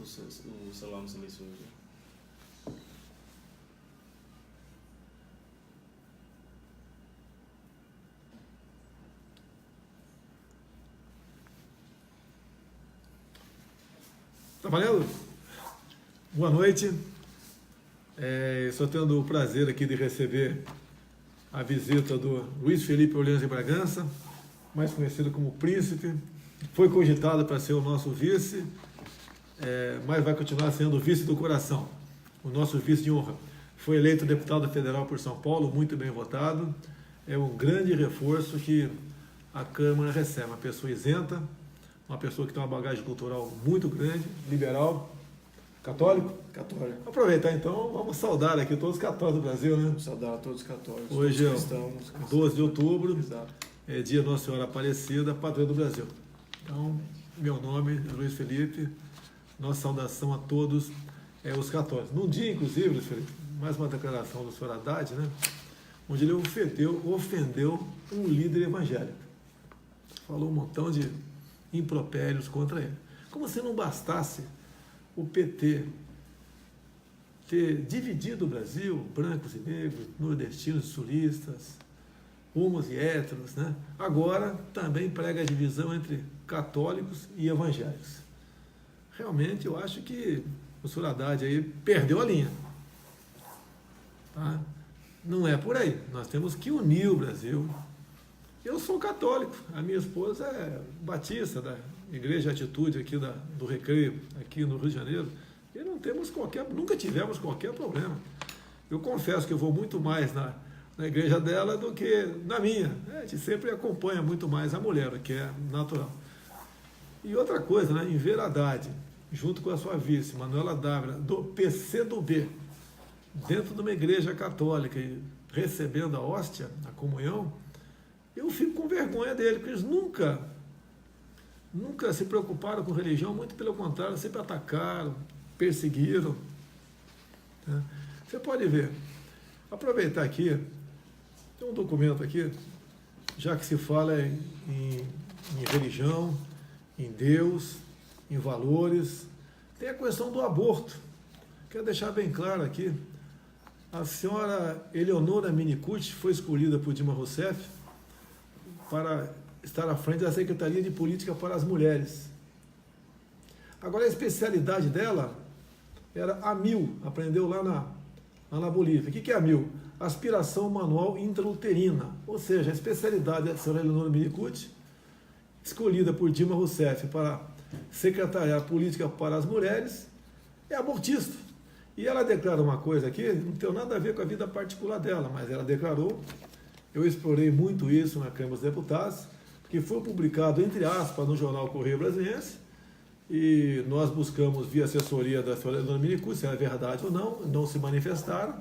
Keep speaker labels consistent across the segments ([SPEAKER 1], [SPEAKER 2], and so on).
[SPEAKER 1] o celular no silencioso.
[SPEAKER 2] Tá valendo? Boa noite. Estou tendo o prazer aqui de receber a visita do Luiz Felipe Orleans de Bragança, mais conhecido como Príncipe. Foi cogitado para ser o nosso vice, mas vai continuar sendo o vice do coração, o nosso vice de honra. Foi eleito deputado federal por São Paulo, muito bem votado. É um grande reforço que a Câmara recebe. Uma pessoa isenta, uma pessoa que tem uma bagagem cultural muito grande, liberal, católico.
[SPEAKER 1] Católico.
[SPEAKER 2] Aproveitar então, vamos saudar aqui todos os católicos do Brasil, né?
[SPEAKER 1] Vamos saudar a todos os católicos.
[SPEAKER 2] Hoje é
[SPEAKER 1] cristãos,
[SPEAKER 2] 12 de outubro,
[SPEAKER 1] Exato.
[SPEAKER 2] é dia Nossa Senhora Aparecida, padroeira do Brasil. Então, meu nome é Luiz Felipe, nossa saudação a todos os católicos. Num dia, inclusive, Luiz Felipe, mais uma declaração do senhor Haddad, né? Onde ele ofendeu um líder evangélico. Falou um montão de impropérios contra ele. Como se não bastasse o PT ter dividido o Brasil, brancos e negros, nordestinos e sulistas, homos e héteros, né? Agora também prega a divisão entre católicos e evangélicos. Realmente eu acho que o senhor Haddad aí perdeu a linha. Tá? Não é por aí. Nós temos que unir o Brasil. Eu sou católico, a minha esposa é batista, da Igreja Atitude aqui do Recreio, aqui no Rio de Janeiro, e nunca tivemos qualquer problema. Eu confesso que eu vou muito mais na igreja dela do que na minha. A gente sempre acompanha muito mais a mulher, o que é natural. E outra coisa, né, em Ver Haddad, junto com a sua vice, Manuela Dávila, do PCdoB, dentro de uma igreja católica, e recebendo a hóstia, a comunhão, eu fico com vergonha dele, porque eles nunca se preocuparam com religião, muito pelo contrário, sempre atacaram, perseguiram. Né? Você pode ver, aproveitar aqui, tem um documento aqui, já que se fala em religião, em Deus, em valores, tem a questão do aborto. Quero deixar bem claro aqui, a senhora Eleonora Minicucci foi escolhida por Dilma Rousseff para estar à frente da Secretaria de Política para as Mulheres. Agora, a especialidade dela era a AMIL, aprendeu lá na Bolívia. O que é a AMIL? Aspiração manual intrauterina, ou seja, a especialidade da senhora Eleonora Minicucci, escolhida por Dilma Rousseff para secretariar política para as mulheres, é abortista. E ela declara uma coisa aqui, não tem nada a ver com a vida particular dela, mas ela declarou, eu explorei muito isso na Câmara dos Deputados, que foi publicado, entre aspas, no jornal Correio Brasiliense, e nós buscamos, via assessoria da senhora Eleonora Minicucci, se é verdade ou não se manifestaram,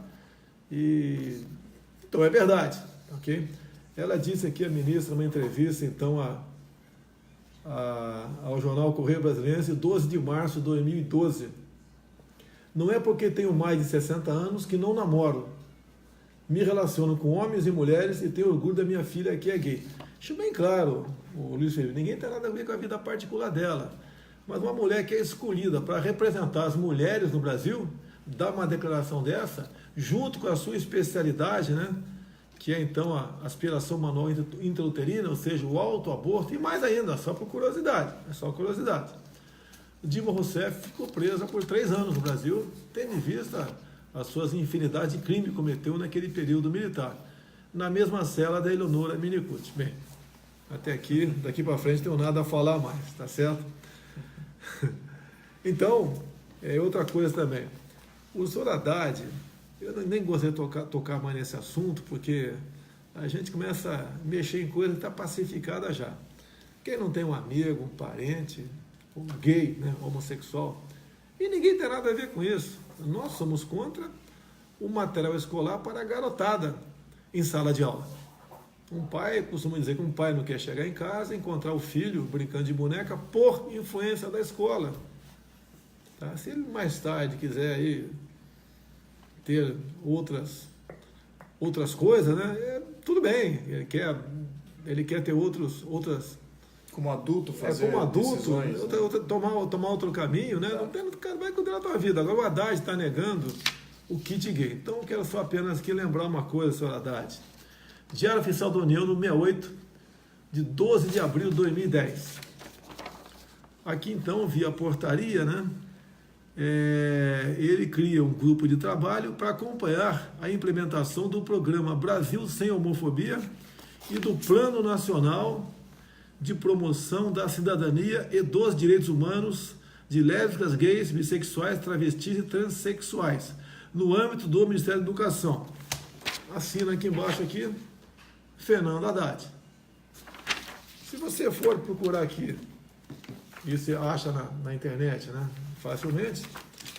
[SPEAKER 2] então é verdade, ok? Ela disse aqui, a ministra, numa entrevista, então, ao jornal Correio Brasiliense, 12 de março de 2012, não é porque tenho mais de 60 anos que não namoro. Me relaciono com homens e mulheres e tenho orgulho da minha filha que é gay. Deixa bem claro, o Luiz Felipe, ninguém tem nada a ver com a vida particular dela. Mas uma mulher que é escolhida para representar as mulheres no Brasil, dá uma declaração dessa, junto com a sua especialidade, né? Que é então a aspiração manual intrauterina, ou seja, o autoaborto, e mais ainda, só por curiosidade, é só curiosidade. Dilma Rousseff ficou presa por 3 anos no Brasil, tendo em vista as suas infinidades de crimes que cometeu naquele período militar, na mesma cela da Eleonora Minicucci. Bem, até aqui, daqui para frente, não tenho nada a falar mais, tá certo? Então, outra coisa também, o senhor Haddad, eu nem gostaria de tocar mais nesse assunto, porque a gente começa a mexer em coisa que está pacificada já. Quem não tem um amigo, um parente, um gay, né, homossexual, e ninguém tem nada a ver com isso. Nós somos contra o material escolar para a garotada em sala de aula. Um pai, costuma dizer que um pai não quer chegar em casa e encontrar o filho brincando de boneca por influência da escola. Tá? Se ele mais tarde quiser aí ter outras coisas, né? Tudo bem, ele quer ter outras
[SPEAKER 1] como adulto fazer
[SPEAKER 2] como adulto,
[SPEAKER 1] decisões,
[SPEAKER 2] tomar outro caminho, né? Não tem, cara, vai cuidar da tua vida. Agora o Haddad está negando o kit gay. Então eu quero só apenas aqui lembrar uma coisa, senhor Haddad. Diário Oficial da União, no 68, de 12 de abril de 2010. Aqui então, via portaria, né? Ele cria um grupo de trabalho para acompanhar a implementação do programa Brasil Sem Homofobia e do Plano Nacional de Promoção da Cidadania e dos Direitos Humanos de lésbicas, gays, bissexuais, travestis e transexuais, no âmbito do Ministério da Educação. Assina aqui embaixo aqui, Fernando Haddad. Se você for procurar aqui, e você acha na internet, né, facilmente,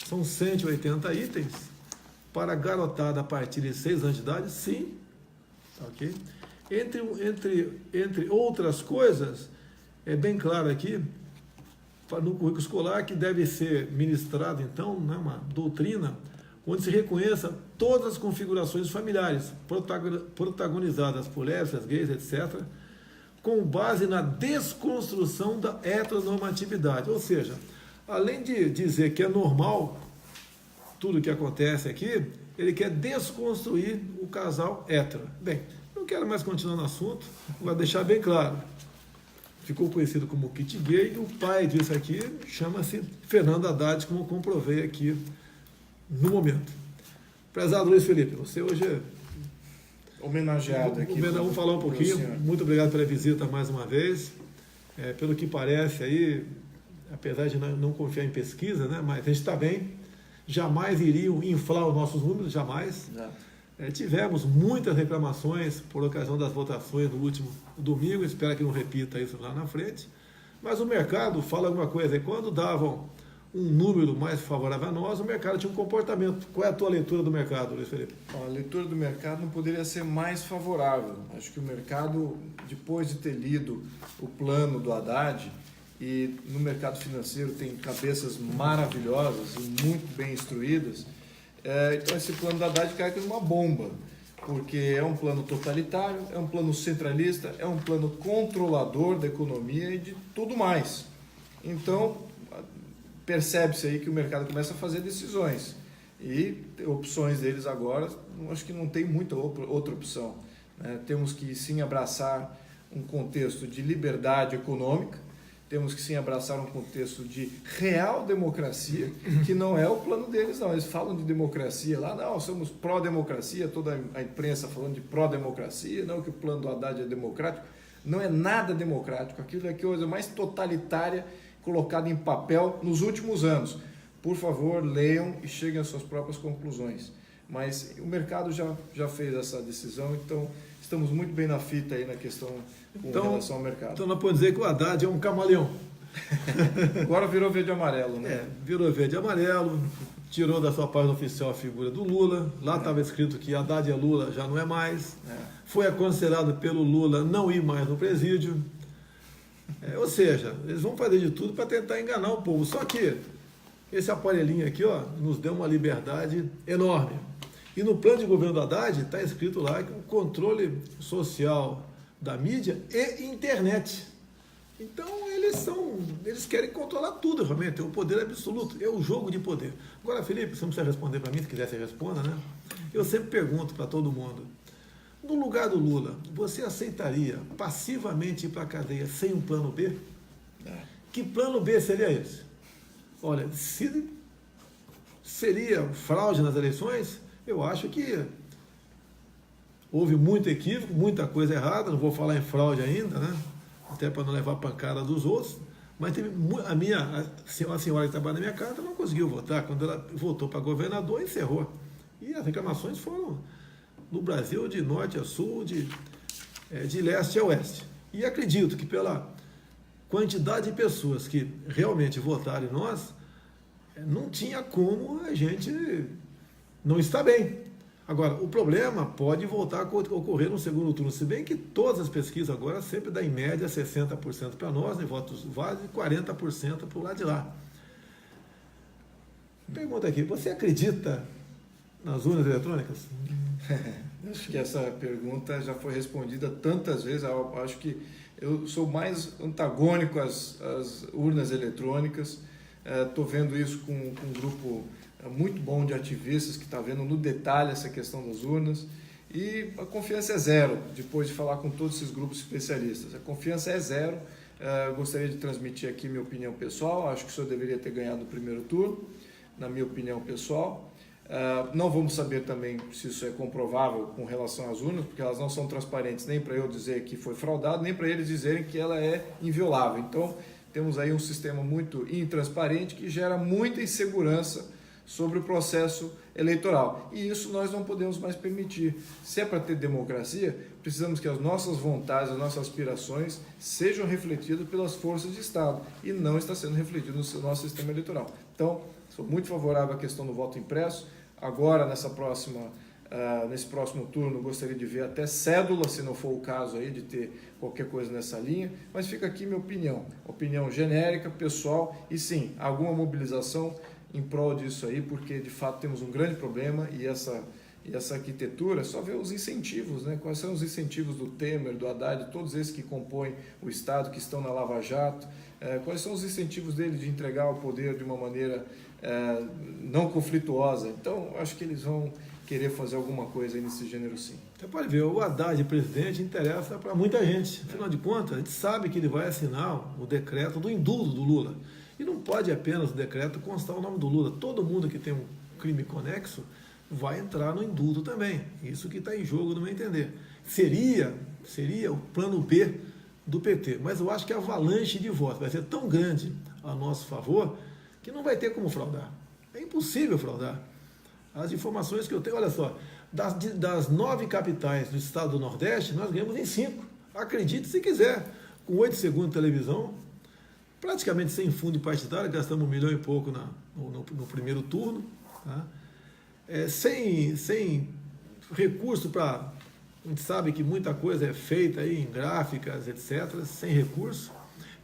[SPEAKER 2] são 180 itens para garotada a partir de 6 anos de idade, sim, ok? Entre outras coisas, é bem claro aqui, no currículo escolar, que deve ser ministrado, então, né, uma doutrina onde se reconheça todas as configurações familiares protagonizadas por lésbicas, gays, etc., com base na desconstrução da heteronormatividade. Ou seja, além de dizer que é normal tudo que acontece aqui, ele quer desconstruir o casal hétero. Bem, não quero mais continuar no assunto, vou deixar bem claro. Ficou conhecido como kit gay, e o pai disso aqui chama-se Fernando Haddad, como eu comprovei aqui no momento. Prezado Luiz Felipe, você hoje é
[SPEAKER 1] homenageado aqui.
[SPEAKER 2] Vamos falar um pouquinho. Muito obrigado pela visita mais uma vez. Pelo que parece aí, apesar de não confiar em pesquisa, né, mas a gente está bem. Jamais iriam inflar os nossos números, jamais. Tivemos muitas reclamações por ocasião das votações no último domingo, espero que não repita isso lá na frente. Mas o mercado fala alguma coisa. Quando davam um número mais favorável a nós, o mercado tinha um comportamento. Qual é a tua leitura do mercado, Luiz Felipe?
[SPEAKER 1] A leitura do mercado não poderia ser mais favorável. Acho que o mercado, depois de ter lido o plano do Haddad, e no mercado financeiro tem cabeças maravilhosas e muito bem instruídas, então esse plano do Haddad cai como uma bomba, porque é um plano totalitário, é um plano centralista, é um plano controlador da economia e de tudo mais. Então, percebe-se aí que o mercado começa a fazer decisões e opções deles agora, acho que não tem muita outra opção, né? Temos que sim abraçar um contexto de liberdade econômica, temos que sim abraçar um contexto de real democracia, que não é o plano deles não, eles falam de democracia lá, não, somos pró-democracia, toda a imprensa falando de pró-democracia, não que o plano do Haddad é democrático, não é nada democrático, aquilo é a coisa mais totalitária colocado em papel nos últimos anos. Por favor, leiam e cheguem às suas próprias conclusões. Mas o mercado já fez essa decisão, então estamos muito bem na fita aí na questão com relação ao mercado.
[SPEAKER 2] Então nós podemos dizer que o Haddad é um camaleão.
[SPEAKER 1] Agora virou verde e amarelo, né?
[SPEAKER 2] Virou verde e amarelo, tirou da sua página oficial a figura do Lula, lá estava escrito que Haddad é Lula, já não é mais. Foi aconselhado pelo Lula não ir mais no presídio. Ou seja, eles vão fazer de tudo para tentar enganar o povo. Só que esse aparelhinho aqui, ó, nos deu uma liberdade enorme. E no plano de governo do Haddad está escrito lá que o controle social da mídia e internet. Então eles querem controlar tudo, realmente, é o poder absoluto, é o jogo de poder. Agora, Felipe, você não precisa responder para mim, se quiser você responda, né? Eu sempre pergunto para todo mundo. No lugar do Lula, você aceitaria passivamente ir para a cadeia sem um plano B? Que plano B seria esse? Olha, se seria fraude nas eleições, eu acho que houve muito equívoco, muita coisa errada, não vou falar em fraude ainda, né? Até para não levar pancada dos outros, mas teve a senhora que trabalha na minha casa não conseguiu votar, quando ela votou para governador, encerrou. E as reclamações foram no Brasil de norte a sul, de leste a oeste. E acredito que pela quantidade de pessoas que realmente votaram em nós, não tinha como a gente não estar bem. Agora, o problema pode voltar a ocorrer no segundo turno, se bem que todas as pesquisas agora sempre dão em média 60% para nós, em votos válidos, e 40% para o lado de lá. Pergunta aqui, você acredita nas urnas eletrônicas?
[SPEAKER 1] Acho que essa pergunta já foi respondida tantas vezes, eu acho que eu sou mais antagônico às urnas eletrônicas. Estou vendo isso com um grupo muito bom de ativistas que está vendo no detalhe essa questão das urnas. E a confiança é zero, depois de falar com todos esses grupos especialistas. A confiança é zero. Gostaria de transmitir aqui minha opinião pessoal. Acho que o senhor deveria ter ganhado no primeiro turno, na minha opinião pessoal. Não vamos saber também se isso é comprovável com relação às urnas, porque elas não são transparentes nem para eu dizer que foi fraudado, nem para eles dizerem que ela é inviolável. Então, temos aí um sistema muito intransparente que gera muita insegurança sobre o processo eleitoral. E isso nós não podemos mais permitir. Se é para ter democracia, precisamos que as nossas vontades, as nossas aspirações sejam refletidas pelas forças de Estado e não está sendo refletido no nosso sistema eleitoral. Então, sou muito favorável à questão do voto impresso. Agora, nesse próximo turno, gostaria de ver até cédula, se não for o caso aí de ter qualquer coisa nessa linha, mas fica aqui minha opinião genérica, pessoal, e sim, alguma mobilização em prol disso aí, porque de fato temos um grande problema e essa arquitetura, só ver os incentivos, né? Quais são os incentivos do Temer, do Haddad, todos esses que compõem o Estado, que estão na Lava Jato, quais são os incentivos dele de entregar o poder de uma maneira não conflituosa. Então, acho que eles vão querer fazer alguma coisa aí nesse gênero sim.
[SPEAKER 2] Você pode ver, o Haddad, presidente, interessa para muita gente. Afinal de contas, a gente sabe que ele vai assinar o decreto do indulto do Lula. E não pode apenas o decreto constar o nome do Lula. Todo mundo que tem um crime conexo vai entrar no indulto também. Isso que está em jogo, no meu entender. Seria o plano B do PT. Mas eu acho que a avalanche de votos vai ser tão grande a nosso favor que não vai ter como fraudar. É impossível fraudar. As informações que eu tenho, olha só, das 9 capitais do estado do Nordeste, nós ganhamos em 5. Acredite se quiser. Com 8 segundos de televisão, praticamente sem fundo partidário, gastamos 1 milhão e pouco no primeiro turno, tá? Sem recurso para... A gente sabe que muita coisa é feita aí em gráficas, etc., sem recurso.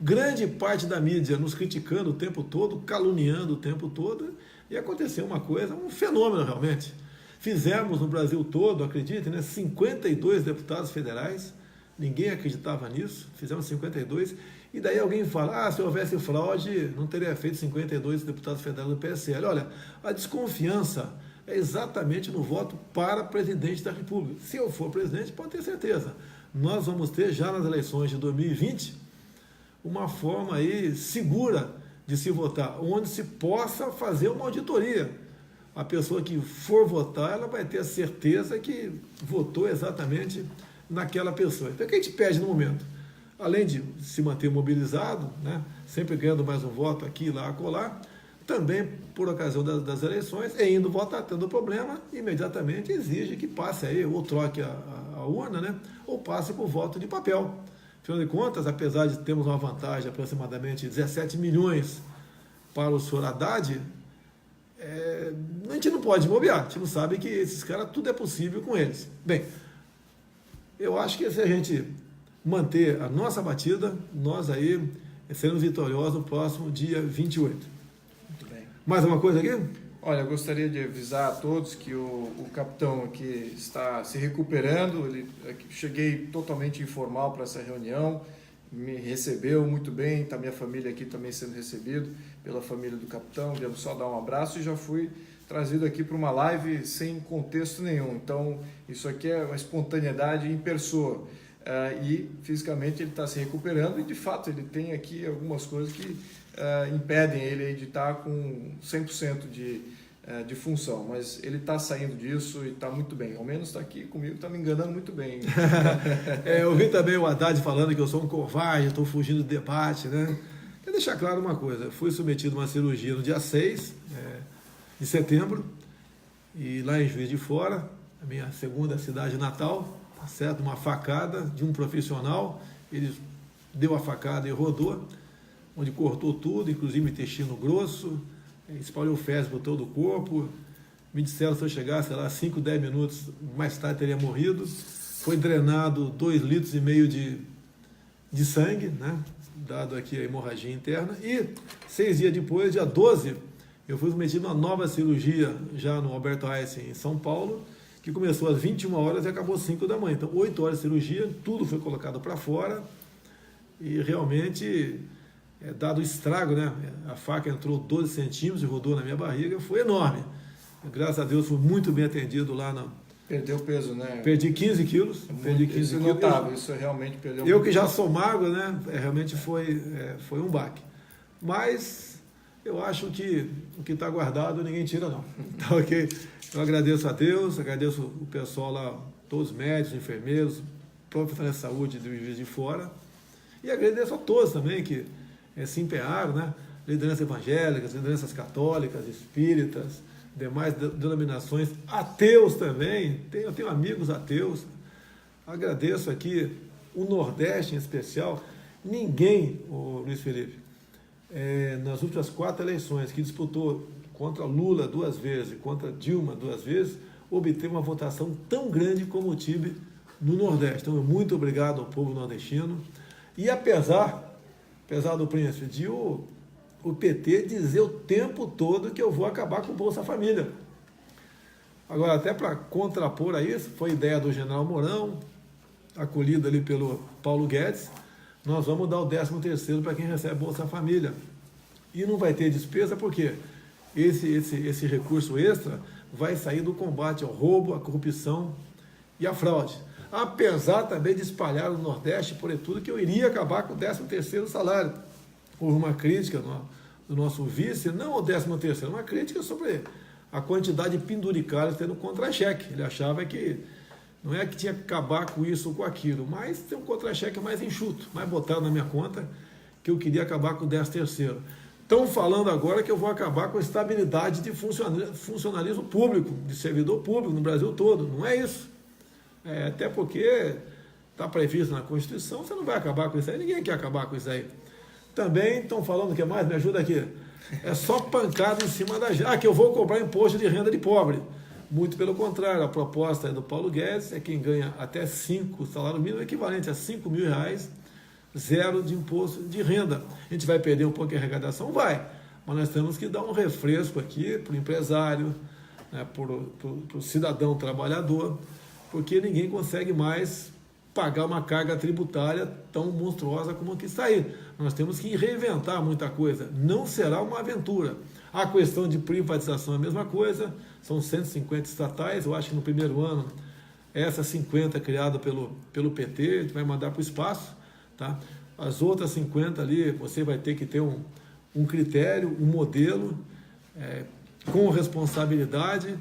[SPEAKER 2] Grande parte da mídia nos criticando o tempo todo, caluniando o tempo todo, e aconteceu uma coisa, um fenômeno realmente. Fizemos no Brasil todo, acreditem, né, 52 deputados federais, ninguém acreditava nisso, fizemos 52, e daí alguém fala, se houvesse fraude, não teria feito 52 deputados federais do PSL. Olha, a desconfiança é exatamente no voto para presidente da República. Se eu for presidente, pode ter certeza, nós vamos ter já nas eleições de 2020 uma forma aí segura de se votar, onde se possa fazer uma auditoria. A pessoa que for votar, ela vai ter a certeza que votou exatamente naquela pessoa. Então, o que a gente pede no momento? Além de se manter mobilizado, né, sempre ganhando mais um voto aqui, lá, acolá, também, por ocasião das eleições, indo votar, tendo problema, imediatamente exige que passe aí, ou troque a urna, né, ou passe por voto de papel. Afinal de contas, apesar de termos uma vantagem de aproximadamente 17 milhões para o senhor Haddad, a gente não pode bobear, a gente não sabe que esses caras, tudo é possível com eles. Bem, eu acho que se a gente manter a nossa batida, nós aí seremos vitoriosos no próximo dia 28.
[SPEAKER 1] Muito bem.
[SPEAKER 2] Mais uma coisa aqui?
[SPEAKER 1] Olha, eu gostaria de avisar a todos que o capitão aqui está se recuperando. Cheguei totalmente informal para essa reunião, me recebeu muito bem, está minha família aqui também sendo recebido pela família do capitão. Devo só dar um abraço e já fui trazido aqui para uma live sem contexto nenhum. Então, isso aqui é uma espontaneidade em pessoa. E fisicamente ele está se recuperando e de fato ele tem aqui algumas coisas que impedem ele de estar com 100% de função, mas ele está saindo disso e está muito bem, ao menos está aqui comigo, está me enganando muito bem.
[SPEAKER 2] Eu vi também o Haddad falando que eu sou um covarde, estou fugindo do debate, né? Quero deixar claro uma coisa, fui submetido a uma cirurgia no dia 6 de setembro, e lá em Juiz de Fora, a minha segunda cidade natal, tá certo? Uma facada de um profissional, ele deu a facada e rodou, onde cortou tudo, inclusive intestino grosso, espalhou fezes por todo o corpo. Me disseram se eu chegasse lá 5, 10 minutos mais tarde teria morrido. Foi drenado 2,5 litros de sangue, né? Dado aqui a hemorragia interna. E 6 dias depois, dia 12, eu fui submetido a uma nova cirurgia já no Alberto Einstein, em São Paulo, que começou às 21 horas e acabou às 5 da manhã. Então, 8 horas de cirurgia, tudo foi colocado para fora. e realmente, dado o estrago, né? A faca entrou 12 centímetros e rodou na minha barriga, foi enorme. Graças a Deus fui muito bem atendido lá na...
[SPEAKER 1] Perdeu peso, né?
[SPEAKER 2] Perdi 15 quilos. Perdi 15
[SPEAKER 1] isso é
[SPEAKER 2] quilos.
[SPEAKER 1] notável, isso realmente perdeu
[SPEAKER 2] Eu
[SPEAKER 1] muito
[SPEAKER 2] que já
[SPEAKER 1] peso.
[SPEAKER 2] sou magro, né? Realmente foi um baque. Mas eu acho que o que está guardado ninguém tira, não. Tá ok? Eu agradeço a Deus, agradeço o pessoal lá, todos os médicos, enfermeiros, profissionais de saúde do Juiz de Fora. E agradeço a todos também que se empenharam, né? Lideranças evangélicas, lideranças católicas, espíritas, demais denominações, ateus também, eu tenho amigos ateus. Agradeço aqui o Nordeste em especial. Ninguém, Luiz Felipe, nas últimas 4 eleições que disputou contra Lula 2 vezes e contra Dilma 2 vezes, obteve uma votação tão grande como eu tive no Nordeste. Então, muito obrigado ao povo nordestino. E apesar do príncipe, de o PT dizer o tempo todo que eu vou acabar com o Bolsa Família. Agora, até para contrapor a isso, foi ideia do general Mourão, acolhida ali pelo Paulo Guedes, nós vamos dar o 13º para quem recebe Bolsa Família. E não vai ter despesa porque esse recurso extra vai sair do combate ao roubo, à corrupção e à fraude. Apesar também de espalhar no Nordeste, por tudo, que eu iria acabar com o 13º salário. Houve uma crítica do nosso vice, não ao 13º, uma crítica sobre a quantidade de penduricalhos tendo contra-cheque. Ele achava que não é que tinha que acabar com isso ou com aquilo, mas tem um contra-cheque mais enxuto, mais botado na minha conta, que eu queria acabar com o 13º. Estão falando agora que eu vou acabar com a estabilidade de funcionalismo público, de servidor público no Brasil todo. Não é isso. Até porque está previsto na Constituição, você não vai acabar com isso aí, ninguém quer acabar com isso aí. Também estão falando, o que mais? Me ajuda aqui. É só pancada em cima da gente. Que eu vou cobrar imposto de renda de pobre. Muito pelo contrário, a proposta do Paulo Guedes é quem ganha até 5 salário mínimo, equivalente a R$5.000, zero de imposto de renda. A gente vai perder um pouco de arrecadação? Vai. Mas nós temos que dar um refresco aqui para o empresário, né, para o cidadão trabalhador, porque ninguém consegue mais pagar uma carga tributária tão monstruosa como a que está aí. Nós temos que reinventar muita coisa. Não será uma aventura. A questão de privatização é a mesma coisa. São 150 estatais. Eu acho que no primeiro ano, essas 50 criadas pelo PT, a gente vai mandar para o espaço. Tá? As outras 50 ali, você vai ter que ter um critério, um modelo, com responsabilidade.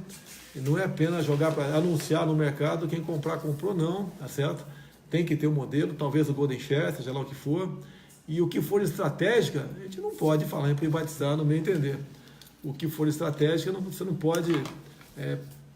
[SPEAKER 2] E não é apenas jogar para anunciar no mercado, quem comprar, comprou, não, tá certo? Tem que ter um modelo, talvez o Golden Share, seja lá o que for. E o que for estratégica, a gente não pode falar em privatizar, no meu entender. O que for estratégica, você não pode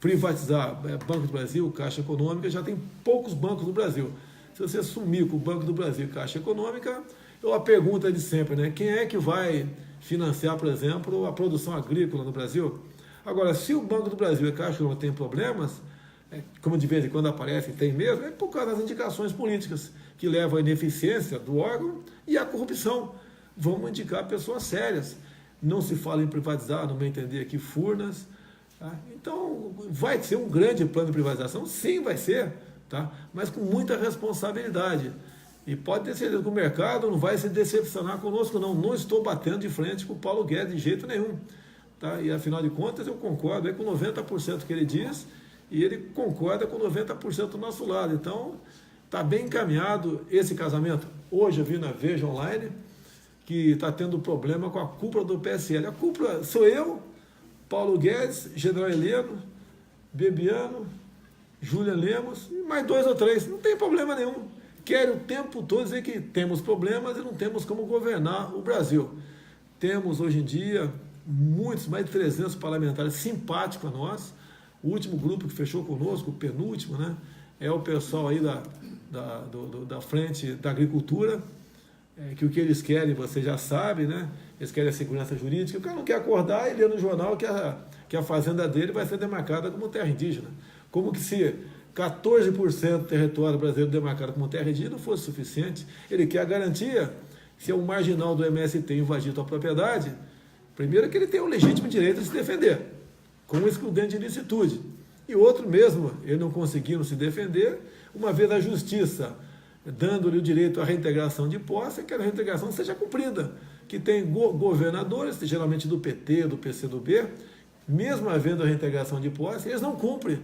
[SPEAKER 2] privatizar. Banco do Brasil, Caixa Econômica, já tem poucos bancos no Brasil. Se você sumir com o Banco do Brasil e Caixa Econômica, a pergunta é de sempre, né? Quem é que vai financiar, por exemplo, a produção agrícola no Brasil? Agora, se o Banco do Brasil e a Caixa Econômica têm problemas, como de vez em quando aparece, tem mesmo, é por causa das indicações políticas, que levam à ineficiência do órgão e à corrupção. Vamos indicar pessoas sérias. Não se fala em privatizar, no meu entender aqui, Furnas. Tá? Então, vai ser um grande plano de privatização? Sim, vai ser, tá? Mas com muita responsabilidade. E pode ter certeza que o mercado não vai se decepcionar conosco, não. Não estou batendo de frente com o Paulo Guedes de jeito nenhum. Tá? E, afinal de contas, eu concordo com 90% que ele diz, e ele concorda com 90% do nosso lado. Então, está bem encaminhado esse casamento. Hoje eu vi na Veja Online que está tendo problema com a cúpula do PSL. A cúpula sou eu, Paulo Guedes, General Heleno, Bebiano, Júlia Lemos e mais 2 ou 3. Não tem problema nenhum. Querem o tempo todo dizer que temos problemas e não temos como governar o Brasil. Temos hoje em dia muitos, mais de 300 parlamentares simpáticos a nós. O último grupo que fechou conosco, o penúltimo, né, é o pessoal aí da frente da agricultura, que o que eles querem, você já sabe, né? Eles querem a segurança jurídica. O cara não quer acordar e ler no jornal que a fazenda dele vai ser demarcada como terra indígena. Como que se 14% do território brasileiro demarcado como terra indígena não fosse suficiente. Ele quer a garantia, se é um marginal do MST invadir sua propriedade, primeiro que ele tem o legítimo direito de se defender, com excludente de ilicitude. E outro mesmo, ele não conseguindo se defender, uma vez a justiça dando-lhe o direito à reintegração de posse, que a reintegração seja cumprida. Que tem governadores, geralmente do PT, do PCdoB, mesmo havendo a reintegração de posse, eles não cumprem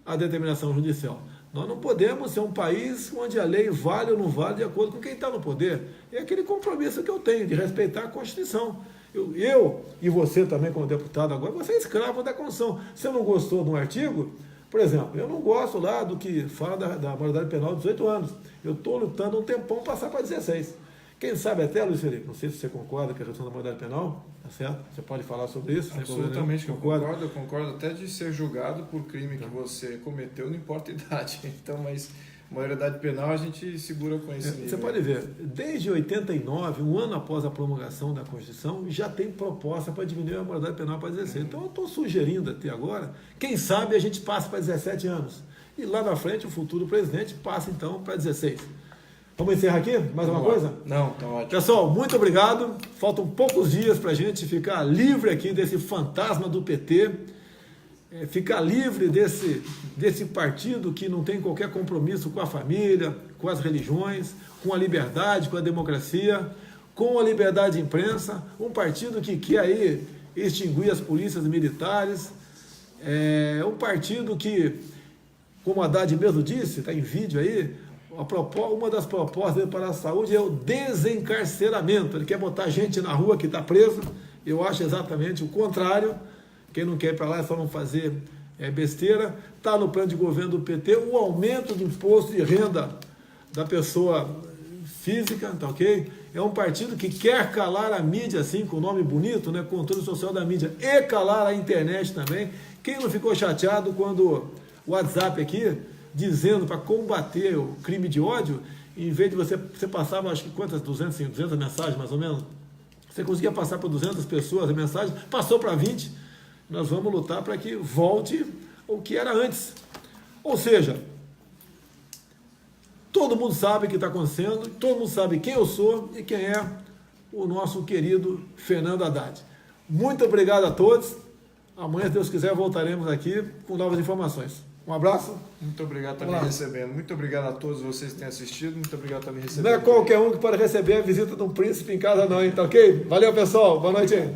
[SPEAKER 2] a determinação judicial. Nós não podemos ser um país onde a lei vale ou não vale de acordo com quem está no poder. É aquele compromisso que eu tenho de respeitar a Constituição. Eu e você também, como deputado agora, você é escravo da Constituição. Se você não gostou de um artigo, por exemplo, eu não gosto lá do que fala da maioridade penal de 18 anos. Eu estou lutando um tempão para passar para 16. Quem sabe até, Luiz Felipe, não sei se você concorda com a redução da maioridade penal, tá certo? Você pode falar sobre isso?
[SPEAKER 1] Absolutamente, eu concordo até de ser julgado por crime que você cometeu, não importa a idade. Então, mas maioridade penal a gente segura com esse nível.
[SPEAKER 2] Você pode ver, desde 89, um ano após a promulgação da Constituição, já tem proposta para diminuir a maioridade penal para 16. Então eu estou sugerindo até agora, quem sabe a gente passa para 17 anos. E lá na frente o futuro presidente passa então para 16. Vamos encerrar aqui? Mais uma coisa?
[SPEAKER 1] Não, tá ótimo.
[SPEAKER 2] Pessoal, muito obrigado. Faltam poucos dias para a gente ficar livre aqui desse fantasma do PT, ficar livre desse partido que não tem qualquer compromisso com a família, com as religiões, com a liberdade, com a democracia, com a liberdade de imprensa, um partido que quer aí extinguir as polícias militares, um partido que, como a Haddad mesmo disse, está em vídeo aí, uma das propostas dele para a saúde é o desencarceramento. Ele quer botar gente na rua que está presa. Eu acho exatamente o contrário. Quem não quer ir para lá é só não fazer besteira. Está no plano de governo do PT o aumento do imposto de renda da pessoa física, tá ok? É um partido que quer calar a mídia, assim, com o nome bonito, né? Controle social da mídia, e calar a internet também. Quem não ficou chateado quando o WhatsApp aqui, dizendo para combater o crime de ódio, em vez de você passava, acho que quantas, 200 mensagens mais ou menos, você conseguia passar para 200 pessoas a mensagem, passou para 20, nós vamos lutar para que volte o que era antes. Ou seja, todo mundo sabe o que está acontecendo, todo mundo sabe quem eu sou e quem é o nosso querido Fernando Haddad. Muito obrigado a todos. Amanhã, se Deus quiser, voltaremos aqui com novas informações. Um abraço.
[SPEAKER 1] Muito obrigado por estar me recebendo. Muito obrigado a todos vocês que têm assistido. Muito obrigado por estar me recebendo.
[SPEAKER 2] Não é qualquer um que pode receber a visita de um príncipe em casa não, hein? Tá ok? Valeu, pessoal. Boa noite aí.